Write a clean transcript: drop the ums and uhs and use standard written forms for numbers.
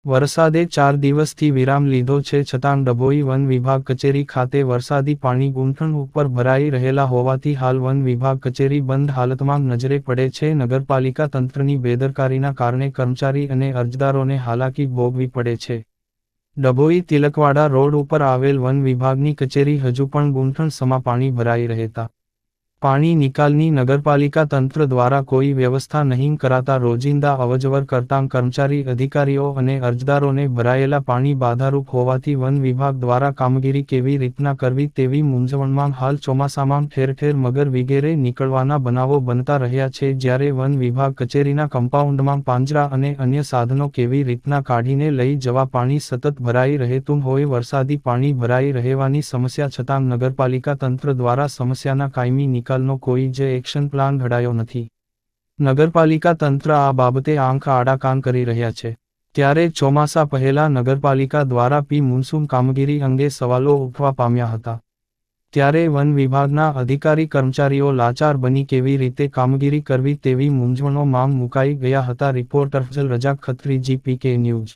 વરસાદે 4 દિવસથી વિરામ લીધો છે છતાં ડભોઈ વન વિભાગ કચેરી ખાતે વરસાદી પાણી ગુંઠણ ઉપર ભરાઈ રહેલા હોવાથી હાલ વન વિભાગ કચેરી બંધ હાલતમાં નજરે પડે છે. નગરપાલિકા તંત્રની બેદરકારીના કારણે કર્મચારી અને અરજદારોને હાલાકી ભોગવી પડે છે. ડભોઈ તિલકવાડા રોડ ઉપર આવેલ વન વિભાગની કચેરી હજુ પણ ગુંઠણ સમા પાણી ભરાઈ રહેતા પાણી નિકાલની નગરપાલિકા તંત્ર દ્વારા કોઈ વ્યવસ્થા નહીં કરાતા રોજિંદા અવરજવર કરતા કર્મચારી અધિકારીઓ અને અરજદારોને ભરાયેલા પાણી બાધારૂપ હોવાથી વન વિભાગ દ્વારા કામગીરી કેવી રીતના કરવી તેવી મૂંઝવણમાં હાલ ચોમાસામાં ઠેર ઠેર મગર વગેરે નીકળવાના બનાવો બનતા રહ્યા છે. જ્યારે વન વિભાગ કચેરીના કમ્પાઉન્ડમાં પાંજરા અને અન્ય સાધનો કેવી રીતના કાઢીને લઈ જવા પાણી સતત ભરાઈ રહેતું હોય વરસાદી પાણી ભરાઈ રહેવાની સમસ્યા છતાં નગરપાલિકા તંત્ર દ્વારા સમસ્યાના કાયમી નિકાલ નો કોઈ જ એક્શન પ્લાન ઘડાયો નથી. નગરપાલિકા તંત્ર આ બાબતે આંખ આડા કાન કરી રહ્યા છે. ત્યારે ચોમાસા પહેલા નગરપાલિકા દ્વારા મોન્સૂન કામગીરી અંગે સવાલો ઉઠવા પામ્યા હતા. ત્યારે વન વિભાગના અધિકારી કર્મચારીઓ લાચાર બની કેવી રીતે કામગીરી કરવી તેવી મૂંઝવણોમાં મુકાઈ ગયા હતા. રિપોર્ટર અફઝલ રજા ખત્રી, GPK ન્યૂઝ.